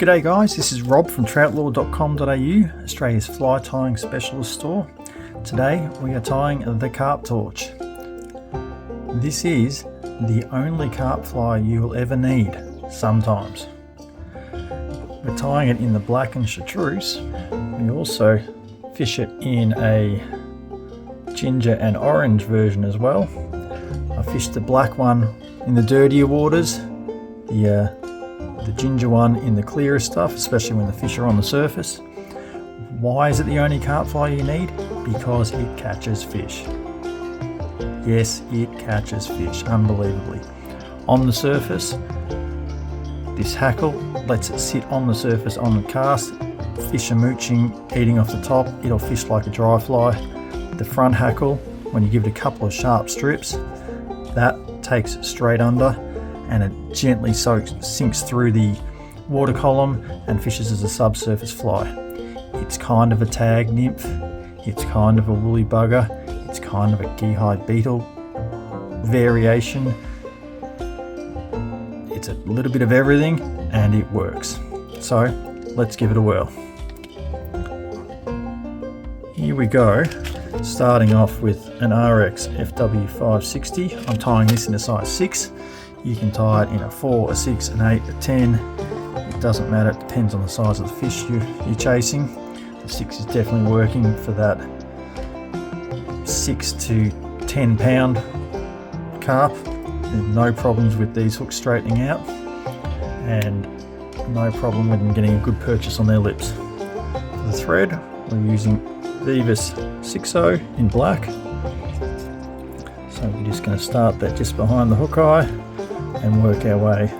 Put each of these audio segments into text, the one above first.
G'day guys, this is Rob from Troutlore.com.au, Australia's fly tying specialist store. Today we are tying the Carp Torch. This is the only carp fly you will ever need, sometimes. We're tying it in the black and Chartreuse. We also fish it in a ginger and orange version as well. I fished the black one in the dirtier waters, the ginger one in the clearer stuff, especially when the fish are on the surface. Why is it the only carp fly you need? Because it catches fish. Yes, it catches fish, unbelievably. On the surface, this Hackle lets it sit on the surface on the cast. Fish are mooching, eating off the top. It'll fish like a dry fly. The front Hackle, when you give it a couple of sharp strips, that takes it straight under and it gently sinks through the water column and fishes as a subsurface fly. It's kind of a tag nymph, it's kind of a woolly bugger, it's kind of a geehide beetle variation. It's a little bit of everything and it works. So let's give it a whirl. Here we go, starting off with an Ahrex FW580. I'm tying this in a size 6. You can tie it in a 4, a 6, an 8, a 10. It doesn't matter, it depends on the size of the fish you're chasing. The 6 is definitely working for that 6 to 10 pound carp. There's no problems with these hooks straightening out and no problem with them getting a good purchase on their lips. For the thread, we're using Veevus 60 in black. So we're just going to start that just behind the hook eye and work our way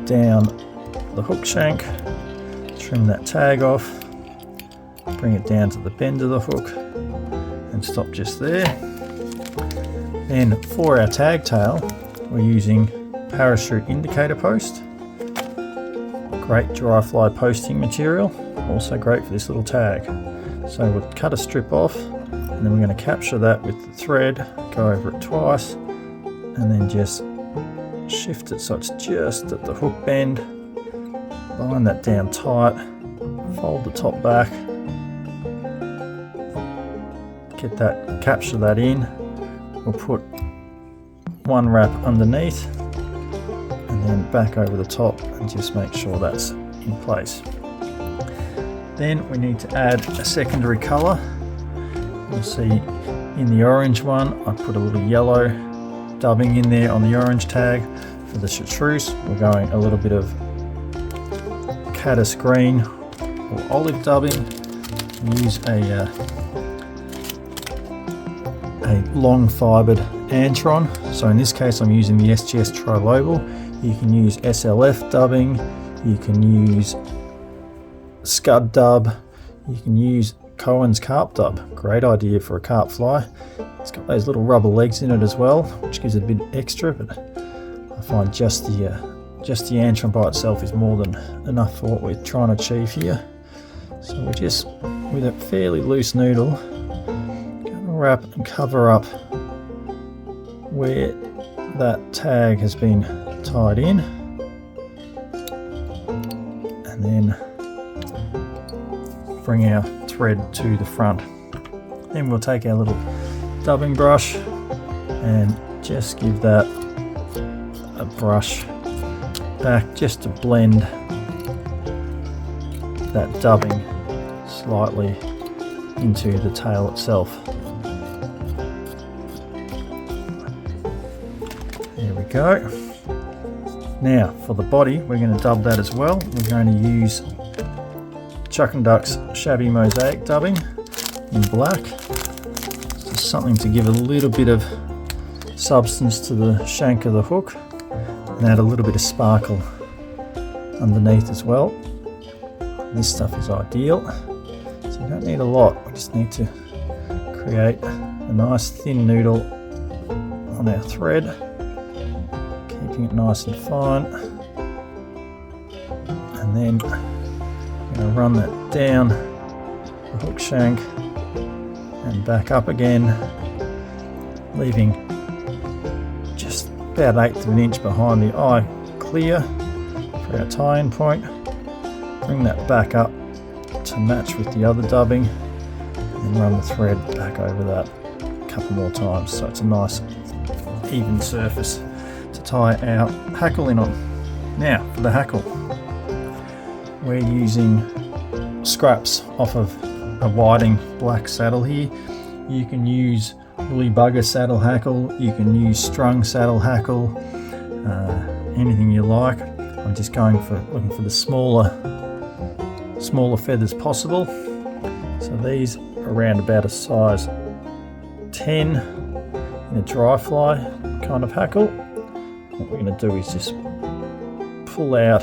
down the hook shank, trim that tag off, bring it down to the bend of the hook and stop just there. Then for our tag tail, we're using parachute indicator post. Great dry fly posting material, also great for this little tag. So we'll cut a strip off and then we're going to capture that with the thread, go over it twice and then just shift it so it's just at the hook bend. Line that down tight, fold the top back, capture that in. We'll put one wrap underneath and then back over the top and just make sure that's in place. Then we need to add a secondary colour. You'll see in the orange one I put a little yellow dubbing in there on the orange tag. For the Chartreuse we're going a little bit of caddis green or olive dubbing. Use a long fibred antron. So in this case I'm using the SGS Troutlore. You can use SLF dubbing, you can use Scud dub, you can use Cohen's Carp dub. Great idea for a carp fly. It's got those little rubber legs in it as well, which gives it a bit extra, but I find just the antron by itself is more than enough for what we're trying to achieve here. So we're just, with a fairly loose noodle, going to wrap and cover up where that tag has been tied in, and then bring our thread to the front. Then we'll take our little dubbing brush and just give that a brush back just to blend that dubbing slightly into the tail itself. There we go. Now for the body we're going to dub that as well. We're going to use Chuck and Duck's Shabby Mosaic dubbing in black. Just something to give a little bit of substance to the shank of the hook and add a little bit of sparkle underneath as well. This stuff is ideal. So you don't need a lot, we just need to create a nice thin noodle on our thread, keeping it nice and fine, and then I'm going to run that down the hook shank and back up again, leaving just about 1/8 of an inch behind the eye clear for our tie-in point. Bring that back up to match with the other dubbing, and then run the thread back over that a couple more times so it's a nice even surface to tie our hackle in on. Now for the hackle, we're using scraps off of a whiting black saddle here. You can use woolly bugger saddle hackle, you can use strung saddle hackle, anything you like. I'm just looking for the smaller feathers possible. So these are around about a size 10 in a dry fly kind of hackle. What we're going to do is just pull out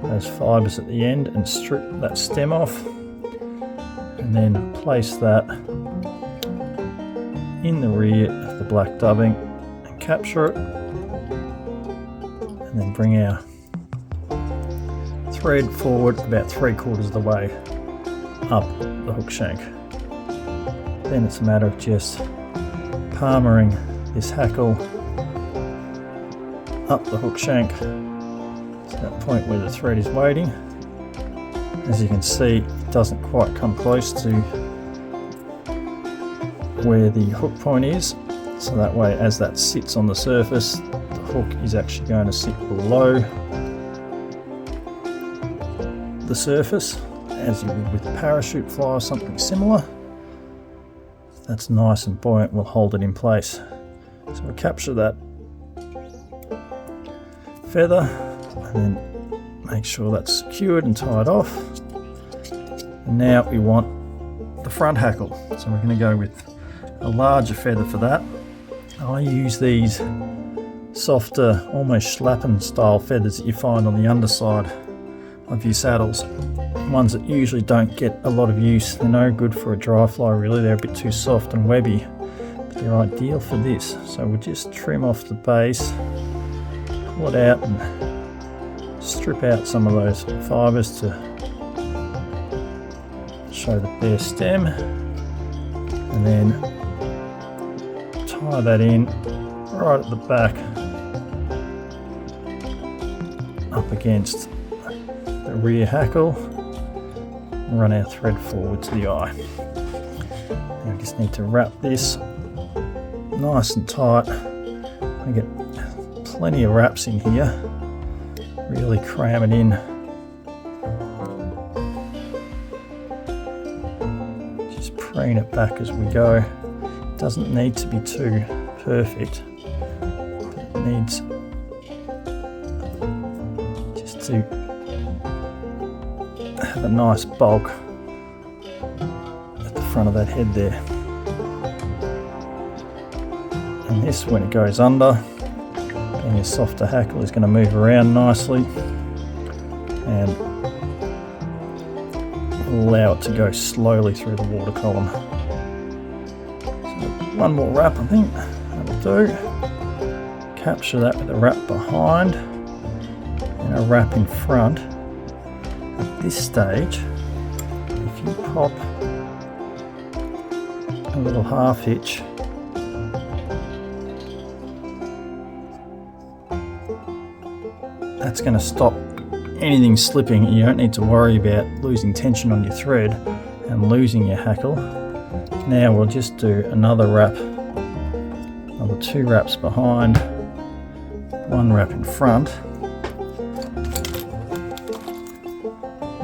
those fibres at the end and strip that stem off, and then place that in the rear of the black dubbing and capture it, and then bring our thread forward about 3/4 of the way up the hook shank. Then it's a matter of just palmering this hackle up the hook shank to that point where the thread is waiting. As you can see, it doesn't quite come close to where the hook point is, so that way as that sits on the surface, the hook is actually going to sit below the surface, as you would with a parachute fly or something similar. That's nice and buoyant, will hold it in place. So we'll capture that feather and then make sure that's secured and tied off. And now we want the front hackle, so we're going to go with a larger feather for that. I use these softer, almost schlappen style feathers that you find on the underside of your saddles, ones that usually don't get a lot of use. They're no good for a dry fly really, they're a bit too soft and webby, but they're ideal for this. So we'll just trim off the base, pull it out and strip out some of those fibres to show the bare stem, and then tie that in right at the back up against the rear hackle and run our thread forward to the eye. Now we just need to wrap this nice and tight. I get plenty of wraps in here, really cram it in. Just preen it back as we go. It doesn't need to be too perfect, it needs just to have a nice bulk at the front of that head there. And this, when it goes under, being a softer hackle, is going to move around nicely and allow it to go slowly through the water column. So one more wrap, I think that'll do. Capture that with a wrap behind and a wrap in front. At this stage, if you pop a little half hitch that's going to stop anything slipping. You don't need to worry about losing tension on your thread and losing your hackle. Now we'll just do another wrap, another 2 wraps behind, 1 wrap in front.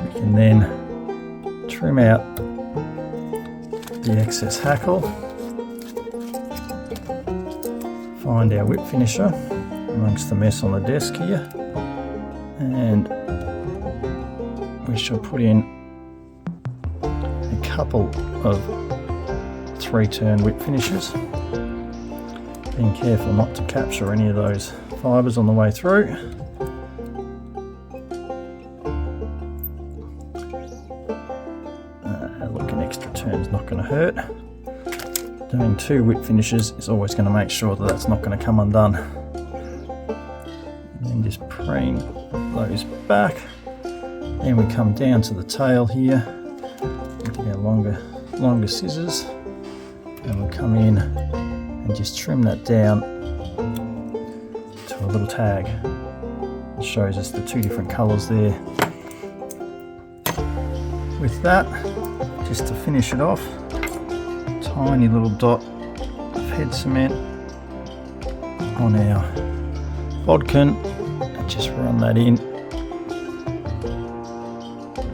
We can then trim out the excess hackle, find our whip finisher amongst the mess on the desk here, and we shall put in a couple of 3-turn whip finishes, being careful not to capture any of those fibres on the way through. Look, an extra turn's not going to hurt. Doing 2 whip finishes is always going to make sure that that's not going to come undone. And then just preen those back. Then we come down to the tail here with our longer scissors, and we'll come in and just trim that down to a little tag. It shows us the two different colours there. With that, just to finish it off, tiny little dot of head cement on our bodkin, and just run that in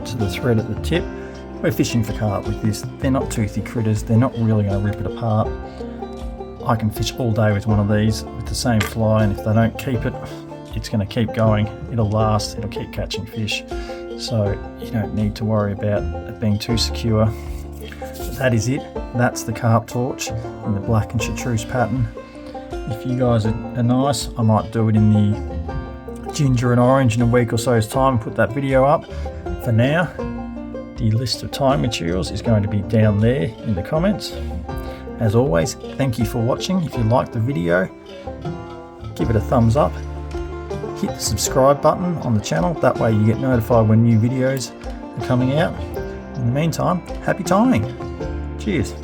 to the thread at the tip. We're fishing for carp with this. They're not toothy critters, they're not really going to rip it apart. I can fish all day with one of these with the same fly, and if they don't keep it, it's going to keep going. It'll last, it'll keep catching fish. So you don't need to worry about it being too secure. But that is it. That's the Carp Torch in the black and Chartreuse pattern. If you guys are nice, I might do it in the ginger and orange in a week or so's time and put that video up. For now, the list of tying materials is going to be down there in the comments. As always, thank you for watching. If you liked the video, give it a thumbs up. Hit the subscribe button on the channel, that way you get notified when new videos are coming out. In the meantime, happy tying. Cheers.